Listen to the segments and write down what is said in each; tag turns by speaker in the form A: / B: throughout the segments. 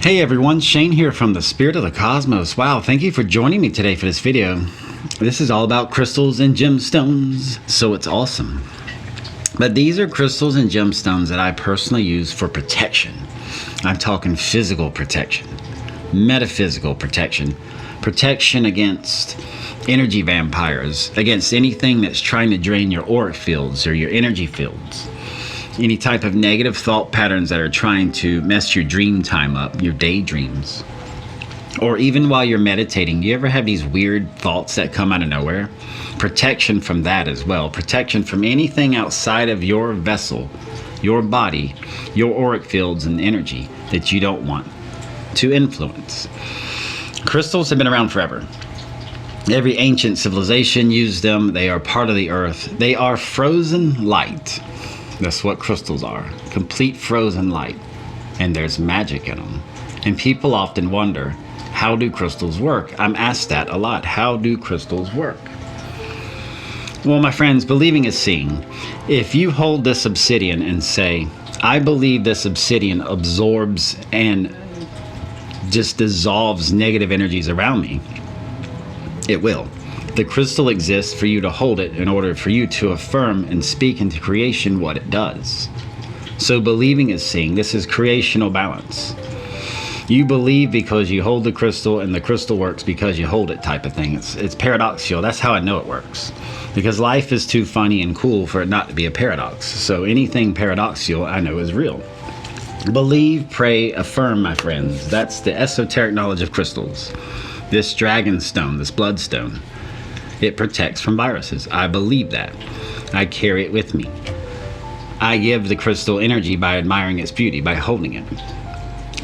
A: Hey everyone, Shane here from the Spirit of the Cosmos. Wow, thank you for joining me today for this video. This is all about crystals and gemstones, so it's awesome. But these are crystals and gemstones that I personally use for protection. I'm talking physical protection, metaphysical protection, protection against energy vampires, against anything that's trying to drain your auric fields or your energy fields. Any type of negative thought patterns that are trying to mess your dream time up, your daydreams. Or even while you're meditating, you ever have these weird thoughts that come out of nowhere? Protection from that as well. Protection from anything outside of your vessel, your body, your auric fields and energy that you don't want to influence. Crystals have been around forever. Every ancient civilization used them. They are part of the earth. They are frozen light. That's what crystals are. Complete frozen light. And there's magic in them. And people often wonder, how do crystals work? I'm asked that a lot. How do crystals work? Well, my friends, believing is seeing. If you hold this obsidian and say, I believe this obsidian absorbs and just dissolves negative energies around me, it will. The crystal exists for you to hold it in order for you to affirm and speak into creation what it does. So believing is seeing. This is creational balance. You believe because you hold the crystal, and the crystal works because you hold it type of thing. It's paradoxical. That's how I know it works. Because life is too funny and cool for it not to be a paradox. So anything paradoxical I know is real. Believe, pray, affirm, my friends. That's the esoteric knowledge of crystals. This dragon stone, this bloodstone, it protects from viruses. I believe that. I carry it with me. I give the crystal energy by admiring its beauty, by holding it.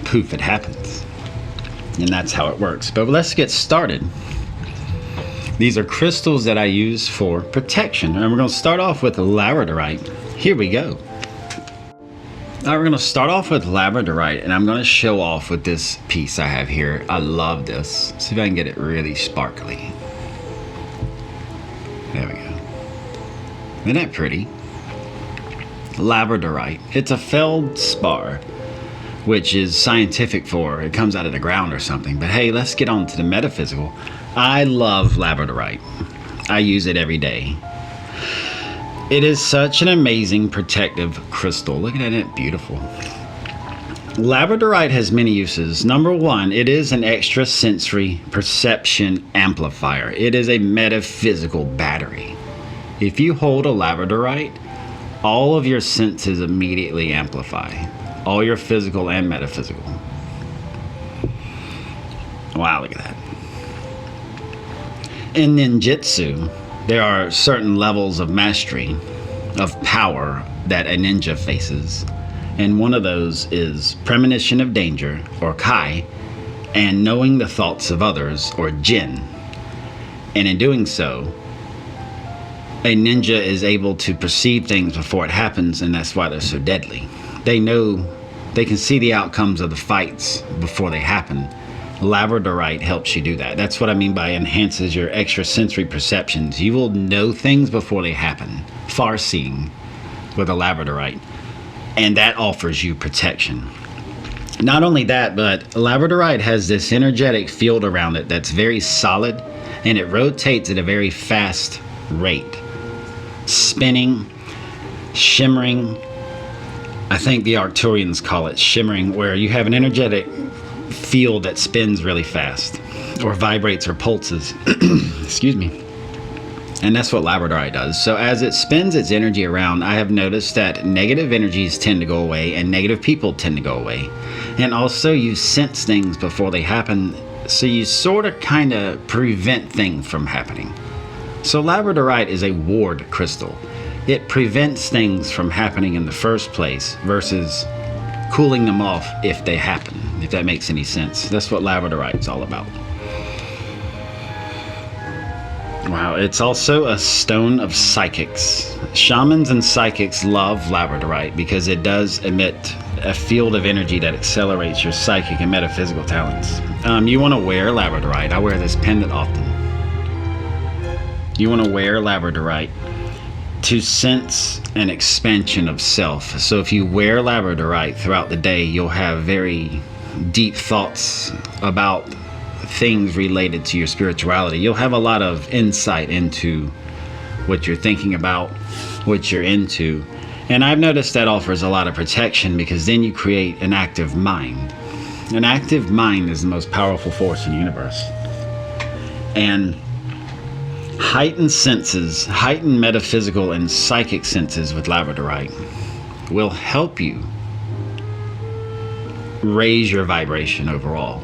A: Poof, it happens. And that's how it works. But let's get started. These are crystals that I use for protection. And we're going to start off with Labradorite. Here we go. All right, we're going to start off with Labradorite, and I'm going to show off with this piece I have here. I love this. See if I can get it really sparkly. There we go. Isn't that pretty? Labradorite. It's a feldspar, which is scientific for it comes out of the ground or something. But hey, let's get on to the metaphysical. I love Labradorite. I use it every day. It is such an amazing protective crystal. Look at it, beautiful. Labradorite has many uses. Number one, it is an extrasensory perception amplifier. It is a metaphysical battery. If you hold a Labradorite, all of your senses immediately amplify. All your physical and metaphysical. Wow, look at that. In ninjutsu, there are certain levels of mastery, of power that a ninja faces. And one of those is premonition of danger, or kai, and knowing the thoughts of others, or jin. And in doing so, a ninja is able to perceive things before it happens, and that's why they're so deadly. They know, they can see the outcomes of the fights before they happen. Labradorite helps you do that. That's what I mean by enhances your extrasensory perceptions. You will know things before they happen. Far seeing with a Labradorite. And that offers you protection. Not only that, but Labradorite has this energetic field around it that's very solid, and it rotates at a very fast rate. Spinning, shimmering. I think the Arcturians call it shimmering, where you have an energetic field that spins really fast, or vibrates or pulses. Excuse me. And that's what Labradorite does. So as it spins its energy around, I have noticed that negative energies tend to go away and negative people tend to go away. And also you sense things before they happen, so you sort of kind of prevent things from happening. So Labradorite is a ward crystal. It prevents things from happening in the first place versus cooling them off if they happen, if that makes any sense. That's what Labradorite's all about. Wow, it's also a stone of psychics. Shamans and psychics love Labradorite because it does emit a field of energy that accelerates your psychic and metaphysical talents. You want to wear Labradorite. I wear this pendant often. You want to wear Labradorite to sense an expansion of self. So if you wear Labradorite throughout the day, you'll have very deep thoughts about things related to your spirituality. You'll have a lot of insight into what you're thinking about, what you're into. And I've noticed that offers a lot of protection, because then you create an active mind. An active mind is the most powerful force in the universe. And heightened senses, heightened metaphysical and psychic senses with Labradorite will help you raise your vibration overall.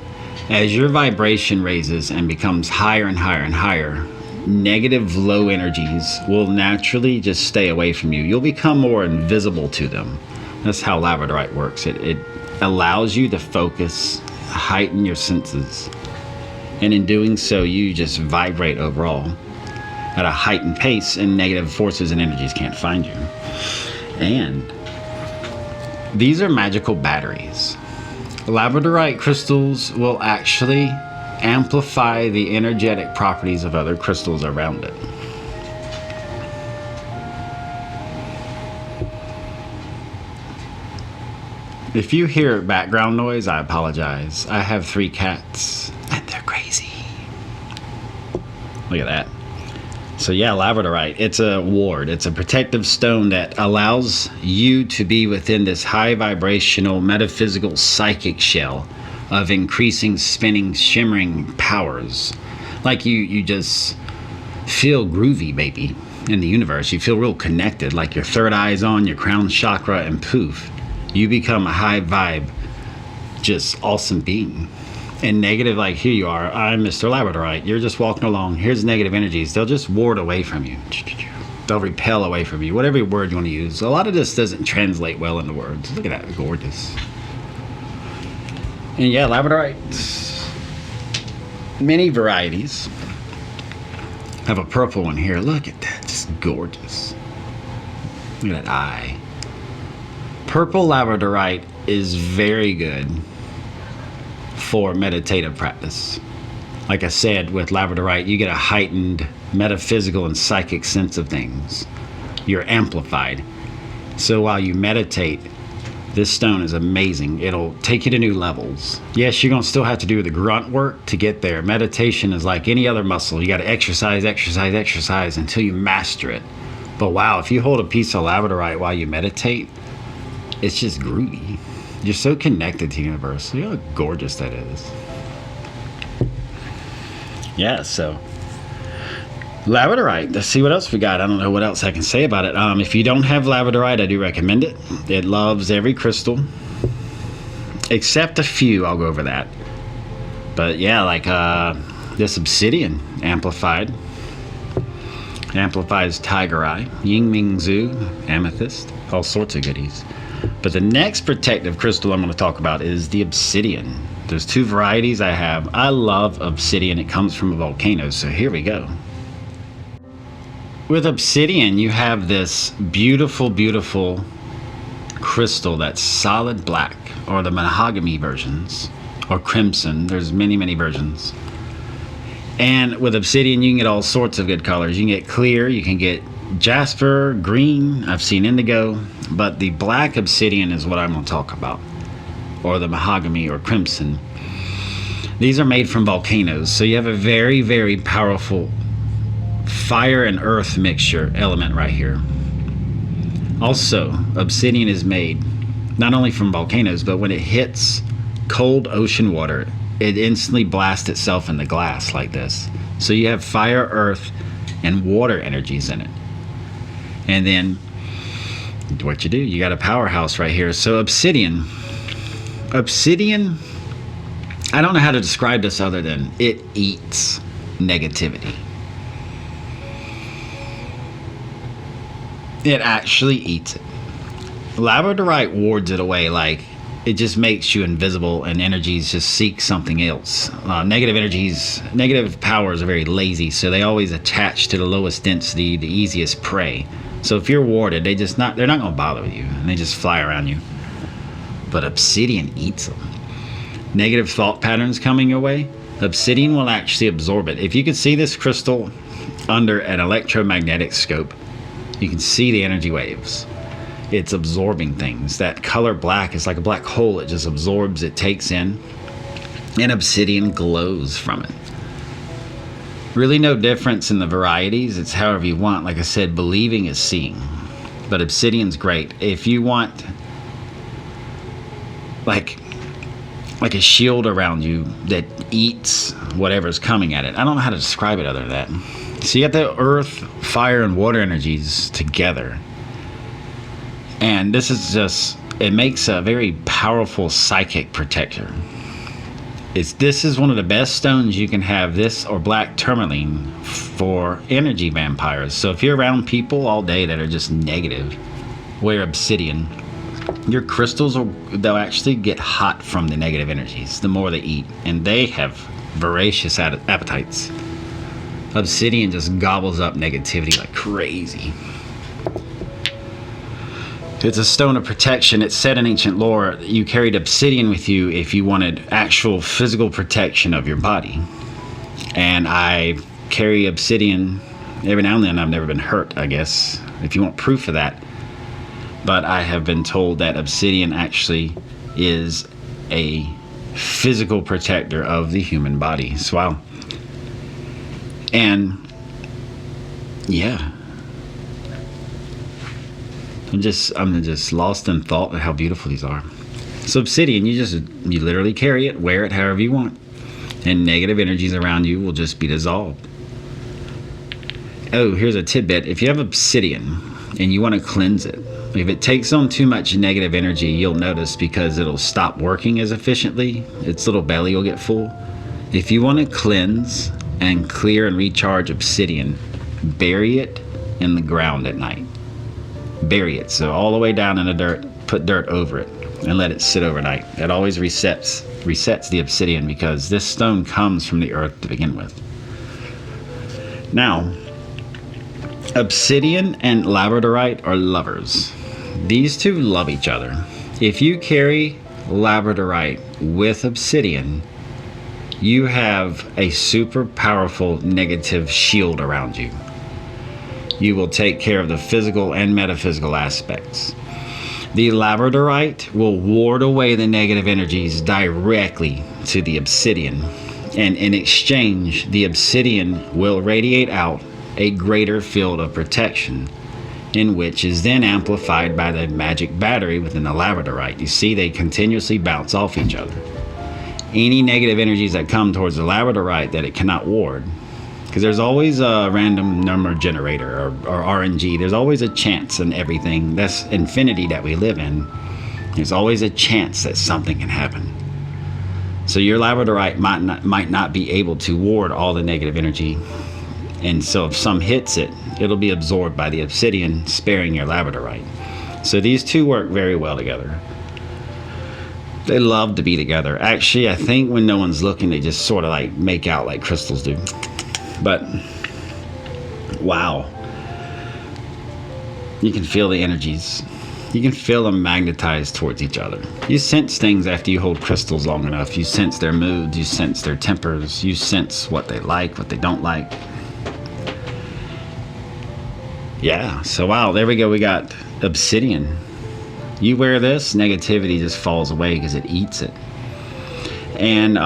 A: As your vibration raises and becomes higher and higher and higher, negative low energies will naturally just stay away from you. You'll become more invisible to them. That's how Labradorite works. It allows you to focus, heighten your senses, and in doing so you just vibrate overall at a heightened pace, and negative forces and energies can't find you. And these are magical batteries. Labradorite crystals will actually amplify the energetic properties of other crystals around it. If you hear background noise, I apologize. I have 3 cats and they're crazy. Look at that. So yeah, Labradorite, it's a ward. It's a protective stone that allows you to be within this high vibrational, metaphysical, psychic shell of increasing, spinning, shimmering powers. Like you just feel groovy, baby, in the universe. You feel real connected, like your third eye is on, your crown chakra, and poof, you become a high vibe, just awesome being. And negative, like here you are, I'm Mr. Labradorite, you're just walking along, here's negative energies, they'll just ward away from you. They'll repel away from you, whatever word you want to use. A lot of this doesn't translate well into words. Look at that, gorgeous. And yeah, Labradorite, many varieties. I have a purple one here, look at that, just gorgeous. Look at that eye. Purple Labradorite is very good for meditative practice. Like I said, with Labradorite, you get a heightened metaphysical and psychic sense of things. You're amplified. So while you meditate, this stone is amazing. It'll take you to new levels. Yes, you're gonna still have to do the grunt work to get there. Meditation is like any other muscle. You gotta exercise, exercise, exercise until you master it. But wow, if you hold a piece of Labradorite while you meditate, it's just groovy. You're so connected to the universe. Look how gorgeous that is. Yeah, so Labradorite, let's see what else we got. I don't know what else I can say about it. If you don't have Labradorite, I do recommend it. It loves every crystal except a few. I'll go over that. But yeah, like this Obsidian amplifies Tiger Eye, Ying Ming Zhu, Amethyst, all sorts of goodies. But the next protective crystal I'm going to talk about is the Obsidian. There's 2 varieties I have. I love Obsidian. It comes from a volcano, so here we go. With Obsidian, you have this beautiful, beautiful crystal that's solid black, or the mahogany versions, or crimson. There's many, many versions. And with Obsidian, you can get all sorts of good colors. You can get clear, you can get jasper, green, I've seen indigo, but the black Obsidian is what I'm going to talk about, or the mahogany or crimson. These are made from volcanoes, so you have a very, very powerful fire and earth mixture element right here. Also, Obsidian is made not only from volcanoes, but when it hits cold ocean water, it instantly blasts itself in the glass like this. So you have fire, earth, and water energies in it. And then what you do, you got a powerhouse right here. So Obsidian, I don't know how to describe this other than it eats negativity. It actually eats it. Labradorite wards it away, like it just makes you invisible, and energies just seek something else. Negative energies, negative powers are very lazy, so they always attach to the lowest density, the easiest prey. So if you're warded, they're not gonna bother with you, and they just fly around you. But Obsidian eats them. Negative thought patterns coming your way, Obsidian will actually absorb it. If you could see this crystal under an electromagnetic scope, you can see the energy waves. it's absorbing things. That color black is like a black hole. It just absorbs, it takes in, and obsidian glows from it. Really no difference in the varieties. It's however you want. Like I said, believing is seeing. But obsidian's great. If you want like a shield around you that eats whatever's coming at it. I don't know how to describe it other than that. So you got the earth, fire, and water energies together. And this is just, it makes a very powerful psychic protector. This is one of the best stones you can have, this or black tourmaline, for energy vampires. So if you're around people all day that are just negative, wear obsidian. Your crystals, they'll actually get hot from the negative energies the more they eat. And they have voracious appetites. Obsidian just gobbles up negativity like crazy. It's a stone of protection. It's said in ancient lore you carried obsidian with you if you wanted actual physical protection of your body. And I carry obsidian every now and then. I've never been hurt, I guess, if you want proof of that. But I have been told that obsidian actually is a physical protector of the human body. So, wow. And yeah. I'm just lost in thought at how beautiful these are. So obsidian, you literally carry it, wear it however you want, and negative energies around you will just be dissolved. Oh, here's a tidbit. If you have obsidian and you want to cleanse it, if it takes on too much negative energy, you'll notice, because it'll stop working as efficiently. Its little belly will get full. If you want to cleanse and clear and recharge obsidian, bury it in the ground at night. Bury it, so all the way down in the dirt, put dirt over it, and let it sit overnight. It always resets the obsidian, because this stone comes from the earth to begin with. Now, obsidian and labradorite are lovers. These two love each other. If you carry labradorite with obsidian, you have a super powerful negative shield around you. You will take care of the physical and metaphysical aspects. The labradorite will ward away the negative energies directly to the obsidian, and in exchange, the obsidian will radiate out a greater field of protection, in which is then amplified by the magic battery within the labradorite. You see, they continuously bounce off each other. Any negative energies that come towards the labradorite that it cannot ward, because there's always a random number generator or RNG. There's always a chance in everything. That's infinity that we live in. There's always a chance that something can happen. So your labradorite might not be able to ward all the negative energy. And so if some hits it, it'll be absorbed by the obsidian, sparing your labradorite. So these two work very well together. They love to be together. Actually, I think when no one's looking, they just sort of like make out like crystals do. But wow, you can feel the energies. You can feel them magnetized towards each other. You sense things after you hold crystals long enough. You sense their moods, you sense their tempers, you sense what they like, what they don't like. Yeah, so wow, there we go. We got obsidian. You wear this, negativity just falls away because it eats it. And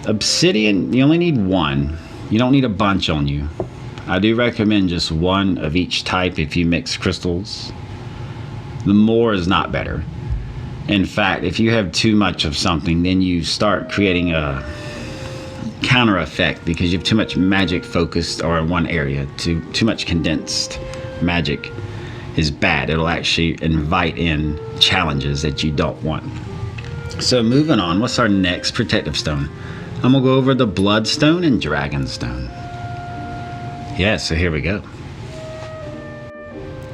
A: obsidian, you only need one. You don't need a bunch on you. I do recommend just one of each type if you mix crystals. The more is not better. In fact, if you have too much of something, then you start creating a counter effect, because you have too much magic focused or in one area. Too much condensed magic is bad. It'll actually invite in challenges that you don't want. So moving on, what's our next protective stone? I'm gonna go over the Bloodstone and Dragonstone. Yeah, so here we go.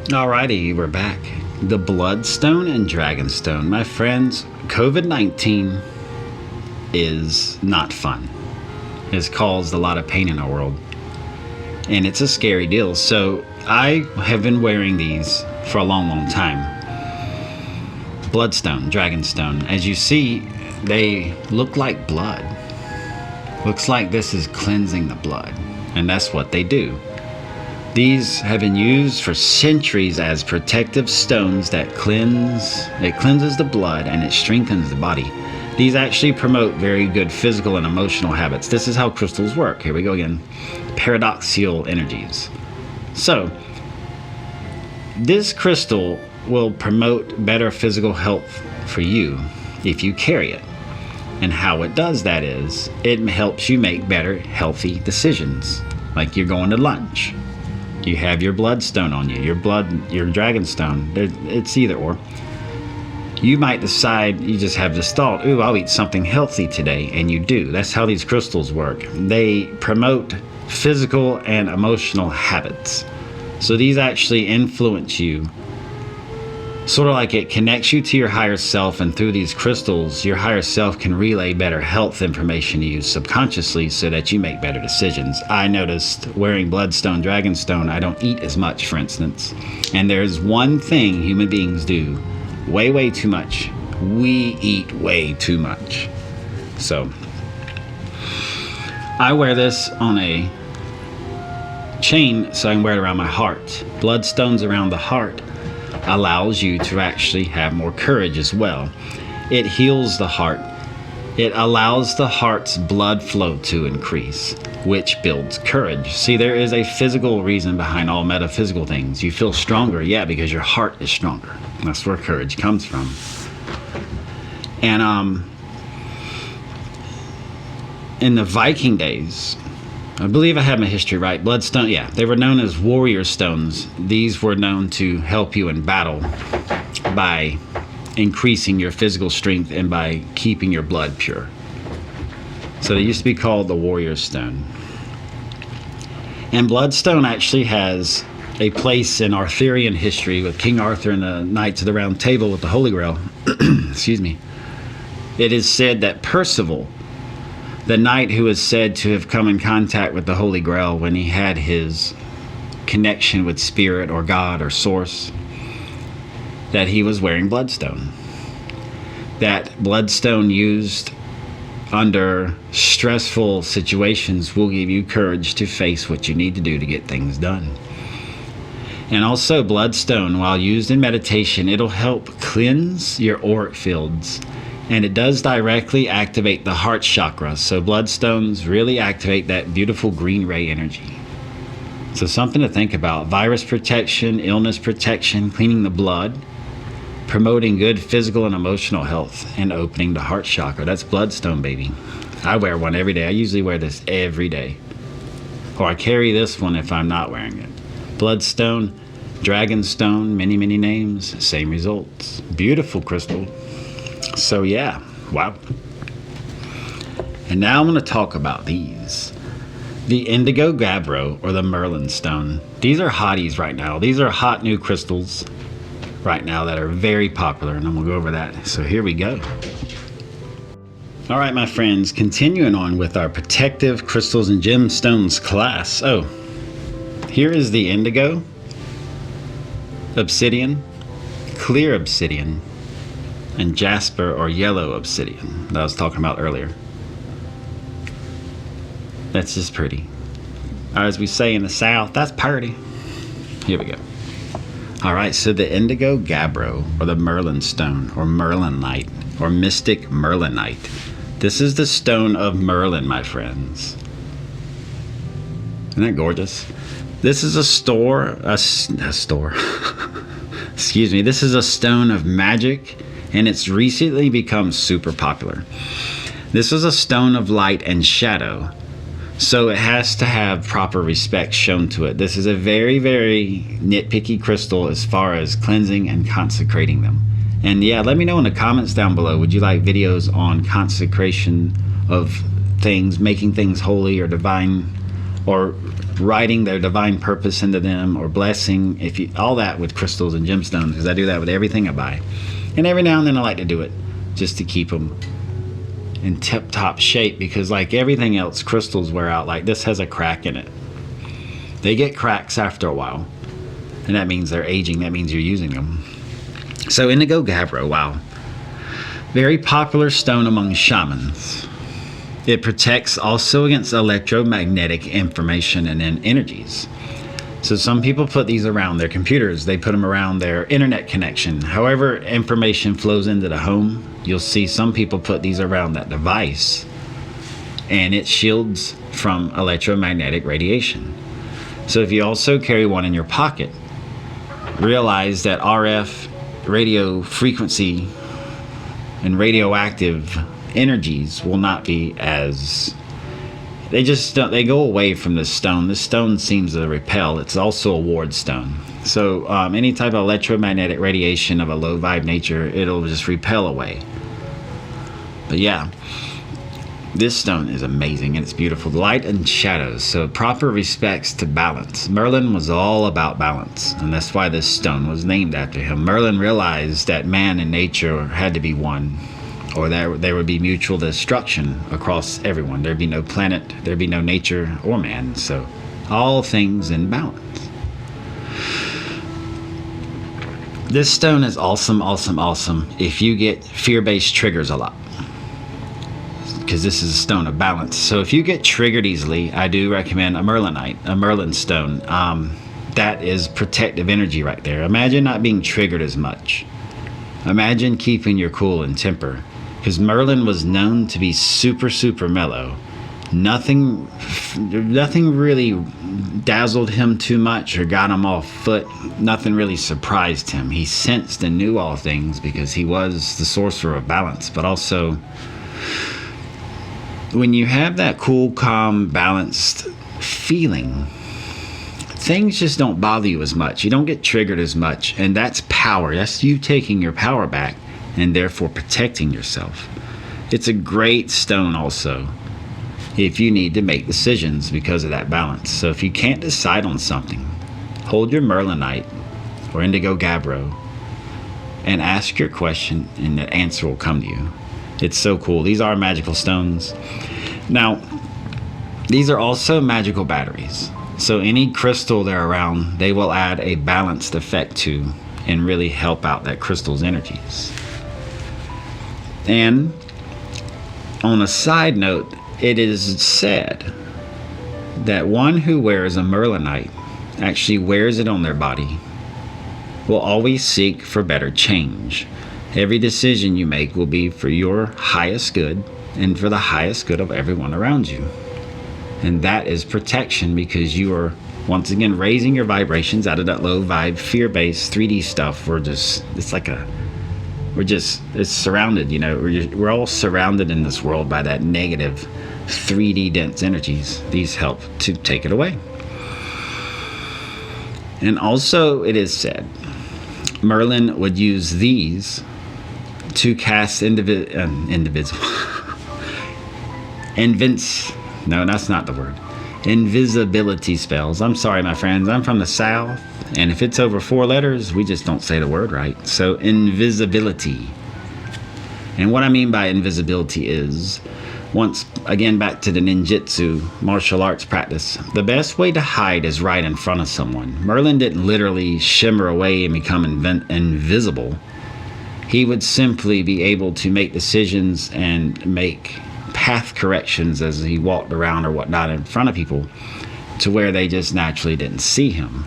A: Alrighty, we're back. The Bloodstone and Dragonstone. My friends, COVID-19 is not fun. It's caused a lot of pain in our world. And it's a scary deal. So I have been wearing these for a long, long time. Bloodstone, Dragonstone. As you see, they look like blood. Looks like this is cleansing the blood. And that's what they do. These have been used for centuries as protective stones that cleanses the blood and it strengthens the body. These actually promote very good physical and emotional habits. This is how crystals work. Here we go again. Paradoxical energies. So, this crystal will promote better physical health for you if you carry it. And how it does that is, it helps you make better, healthy decisions. Like you're going to lunch. You have your bloodstone on you, your dragonstone. It's either or. You might decide, you just have this thought, ooh, I'll eat something healthy today, and you do. That's how these crystals work. They promote physical and emotional habits. So these actually influence you. Sort of like it connects you to your higher self, and through these crystals, your higher self can relay better health information to you subconsciously so that you make better decisions. I noticed wearing Bloodstone, Dragonstone, I don't eat as much, for instance. And there's one thing human beings do way too much. We eat way too much. So, I wear this on a chain so I can wear it around my heart. Bloodstones around the heart allows you to actually have more courage as well. It heals the heart. It allows the heart's blood flow to increase, which builds courage. See, there is a physical reason behind all metaphysical things. You feel stronger, yeah, because your heart is stronger. That's where courage comes from. And in the Viking days, I believe I have my history right. Bloodstone, yeah, they were known as warrior stones. These were known to help you in battle by increasing your physical strength and by keeping your blood pure. So they used to be called the warrior stone. And Bloodstone actually has a place in Arthurian history with King Arthur and the Knights of the Round Table with the Holy Grail. Excuse me. It is said that Percival, the knight who is said to have come in contact with the Holy Grail when he had his connection with spirit or God or source, that he was wearing Bloodstone. That Bloodstone used under stressful situations will give you courage to face what you need to do to get things done. And also Bloodstone, while used in meditation, it'll help cleanse your auric fields. And it does directly activate the heart chakra. So Bloodstones really activate that beautiful green ray energy. So something to think about. Virus protection, illness protection, cleaning the blood, promoting good physical and emotional health, and opening the heart chakra. That's Bloodstone, baby. I wear one every day. I usually wear this every day. Or I carry this one if I'm not wearing it. Bloodstone, Dragonstone, many names, same results. Beautiful crystal. So yeah, wow. And now I'm going to talk about these. The Indigo GABBRO, or the Merlin Stone. These are hotties right now. These are hot new crystals right now that are very popular, and I'm going to go over that. So here we go. All right, my friends, continuing on with our protective crystals and gemstones class. Oh, here is the Indigo, Obsidian, Clear Obsidian, and Jasper or Yellow Obsidian that I was talking about earlier. That's just pretty. As we say in the South, that's pretty. Here we go. Alright, so the Indigo GABBRO, or the Merlin Stone, or Merlinite, or Mystic Merlinite. This is the stone of Merlin, my friends. Isn't that gorgeous? This is a excuse me, this is a stone of magic, and it's recently become super popular. This is a stone of light and shadow, so it has to have proper respect shown to it. This is a very nitpicky crystal as far as cleansing and consecrating them. And yeah, let me know in the comments down below, would you like videos on consecration of things, making things holy or divine, or writing their divine purpose into them, or blessing, all that with crystals and gemstones, because I do that with everything I buy. And every now and then I like to do it just to keep them in tip-top shape, because like everything else, crystals wear out. Like this has a crack in it. They get cracks after a while, and that means they're aging. That means you're using them. So Indigo GABBRO, wow. Very popular stone among shamans. It protects also against electromagnetic information and energies. So some people put these around their computers. They put them around their internet connection. However information flows into the home, you'll see some people put these around that device, and it shields from electromagnetic radiation. So if you also carry one in your pocket, realize that RF, radio frequency, and radioactive energies will not be as... They just don't, they go away from this stone. This stone seems to repel. It's also a ward stone. So any type of electromagnetic radiation of a low vibe nature, it'll just repel away. But yeah, this stone is amazing and it's beautiful. Light and shadows, so proper respects to balance. Merlin was all about balance, and that's why this stone was named after him. Merlin realized that man and nature had to be one, or there would be mutual destruction across everyone. There'd be no planet, there'd be no nature or man. So all things in balance. This stone is awesome, awesome, awesome if you get fear-based triggers a lot, because this is a stone of balance. So if you get triggered easily, I do recommend a Merlinite, a Merlin stone. That is protective energy right there. Imagine not being triggered as much. Imagine keeping your cool and temper. Because Merlin was known to be super, super mellow. Nothing really dazzled him too much or got him off foot. Nothing really surprised him. He sensed and knew all things because he was the sorcerer of balance. But also, when you have that cool, calm, balanced feeling, things just don't bother you as much. You don't get triggered as much. And that's power. That's you taking your power back, and therefore protecting yourself. It's a great stone also if you need to make decisions because of that balance. So if you can't decide on something, hold your Merlinite or Indigo GABBRO and ask your question, and the answer will come to you. It's so cool. These are magical stones. Now, these are also magical batteries. So any crystal they're around, they will add a balanced effect to and really help out that crystal's energies. And on a side note, it is said that one who wears a Merlinite, actually wears it on their body, will always seek for better change. Every decision you make will be for your highest good and for the highest good of everyone around you. And that is protection, because you are once again raising your vibrations out of that low vibe, fear-based 3D stuff. It's surrounded, you know, we're all surrounded in this world by that negative 3D dense energies. These help to take it away. And also it is said Merlin would use these to cast no, that's not the word. Invisibility spells. I'm sorry, my friends. I'm from the South, and if it's over 4 letters, we just don't say the word right. So invisibility. And what I mean by invisibility is, once again back to the ninjutsu martial arts practice, the best way to hide is right in front of someone. Merlin didn't literally shimmer away and become invisible. He would simply be able to make decisions and make path corrections as he walked around or whatnot in front of people, to where they just naturally didn't see him.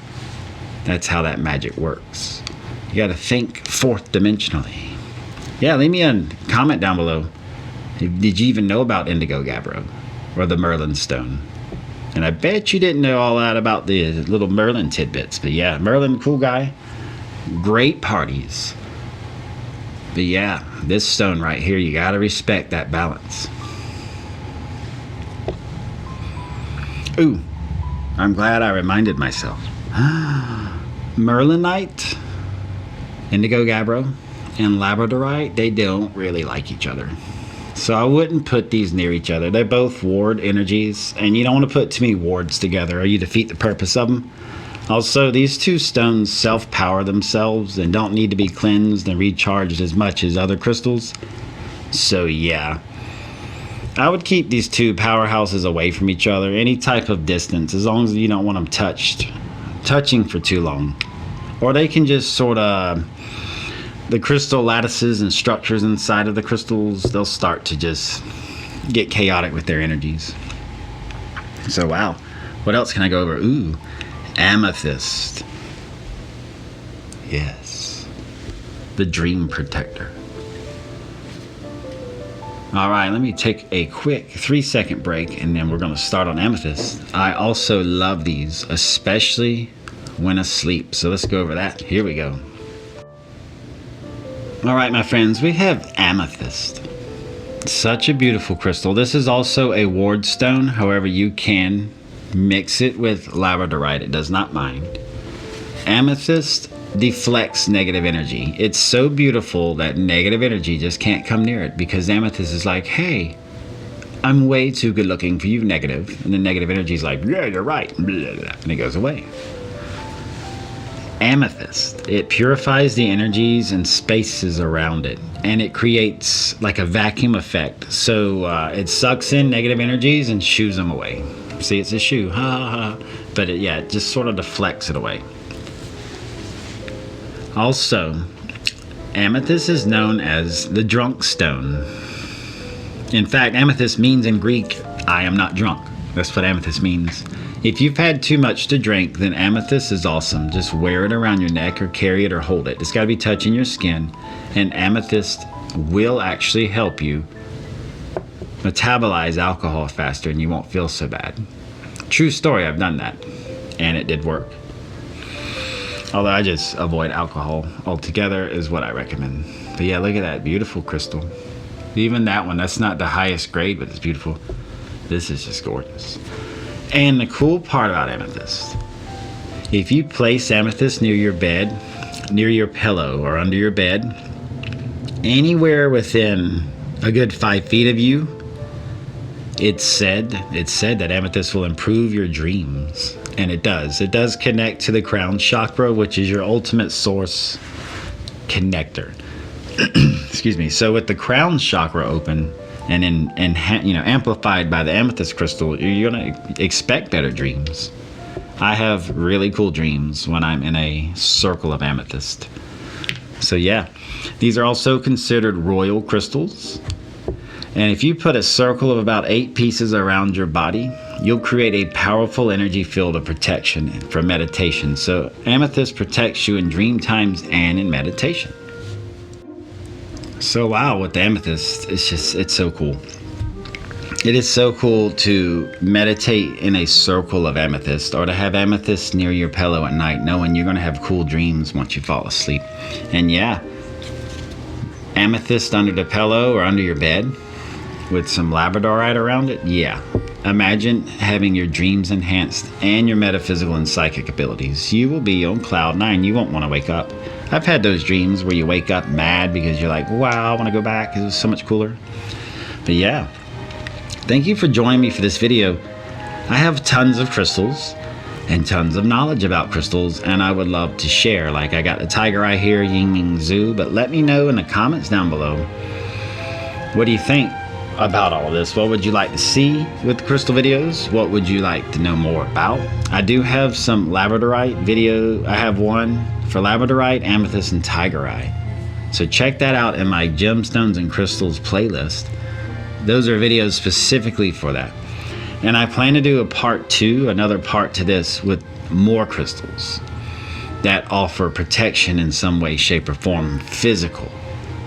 A: That's how that magic works. You got to think fourth dimensionally. Yeah, leave me a comment down below. Did you even know about Indigo GABBRO or the Merlin stone? And I bet you didn't know all that about the little Merlin tidbits. But yeah, Merlin, cool guy. Great parties. But yeah, this stone right here, you got to respect that balance. Ooh, I'm glad I reminded myself. Merlinite, Indigo GABBRO, and Labradorite, they don't really like each other. So I wouldn't put these near each other. They're both ward energies, and you don't want to put too many wards together or you defeat the purpose of them. Also, these two stones self-power themselves and don't need to be cleansed and recharged as much as other crystals. So yeah, I would keep these two powerhouses away from each other, any type of distance, as long as you don't want them touching for too long. Or they can just sort of, the crystal lattices and structures inside of the crystals, they'll start to just get chaotic with their energies. So wow, what else can I go over? Ooh, Amethyst. Yes. The dream protector. Alright, let me take a quick 3-second break and then we're going to start on amethyst. I also love these, especially when asleep. So let's go over that. Here we go. Alright, my friends, we have amethyst. Such a beautiful crystal. This is also a ward stone. However, you can mix it with labradorite. It does not mind. Amethyst deflects negative energy. It's so beautiful that negative energy just can't come near it, because amethyst is like, hey, I'm way too good looking for you, negative. And then negative energy is like, yeah, you're right. And it goes away. Amethyst, it purifies the energies and spaces around it, and it creates like a vacuum effect. So it sucks in negative energies and shoos them away. See, it's a shoe, ha ha ha. But it just sort of deflects it away. Also, amethyst is known as the drunk stone. In fact, amethyst means in Greek, I am not drunk. That's what amethyst means. If you've had too much to drink, then amethyst is awesome. Just wear it around your neck or carry it or hold it. It's got to be touching your skin, and amethyst will actually help you metabolize alcohol faster and you won't feel so bad. True story, I've done that and it did work. Although I just avoid alcohol altogether is what I recommend. But yeah, look at that beautiful crystal. Even that one, that's not the highest grade, but it's beautiful. This is just gorgeous. And the cool part about amethyst, if you place amethyst near your bed, near your pillow, or under your bed, anywhere within a good 5 feet of you, it's said that amethyst will improve your dreams. And it does. It does connect to the crown chakra, which is your ultimate source connector. Excuse me. So with the crown chakra open and amplified by the amethyst crystal, you're going to expect better dreams. I have really cool dreams when I'm in a circle of amethyst. So yeah, these are also considered royal crystals. And if you put a circle of about 8 pieces around your body, you'll create a powerful energy field of protection for meditation. So amethyst protects you in dream times and in meditation. So wow, with the amethyst, it's so cool. It is so cool to meditate in a circle of amethyst, or to have amethyst near your pillow at night, knowing you're going to have cool dreams once you fall asleep. And yeah, amethyst under the pillow or under your bed with some labradorite around it, yeah. Imagine having your dreams enhanced and your metaphysical and psychic abilities. You will be on cloud 9. You won't want to wake up. I've had those dreams where you wake up mad because you're like, wow, I want to go back. It was so much cooler. But yeah, thank you for joining me for this video. I have tons of crystals and tons of knowledge about crystals, and I would love to share. Like, I got the tiger eye here, Ying Ming Zoo, but let me know in the comments down below. What do you think about all of this? What would you like to see with crystal videos? What would you like to know more about? I do have some labradorite video. I have one for labradorite, amethyst, and tigerite. So check that out in my gemstones and crystals playlist. Those are videos specifically for that. And I plan to do a part 2, another part to this, with more crystals that offer protection in some way, shape, or form. Physical,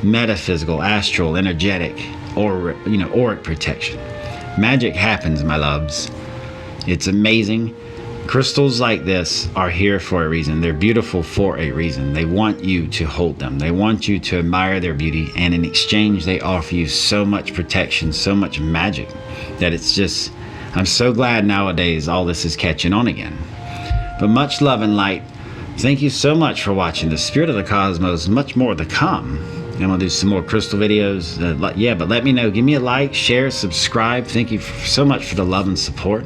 A: metaphysical, astral, energetic, or auric protection. Magic happens, my loves. It's amazing. Crystals like this are here for a reason. They're beautiful for a reason. They want you to hold them. They want you to admire their beauty, and in exchange they offer you so much protection, so much magic, that it's just, I'm so glad nowadays all this is catching on again. But much love and light. Thank you so much for watching The Spirit of the Cosmos. Much more to come. I'm going to do some more crystal videos. But let me know. Give me a like, share, subscribe. Thank you so much for the love and support.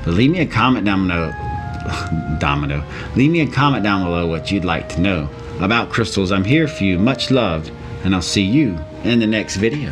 A: But leave me a comment down below. Leave me a comment down below what you'd like to know about crystals. I'm here for you. Much love. And I'll see you in the next video.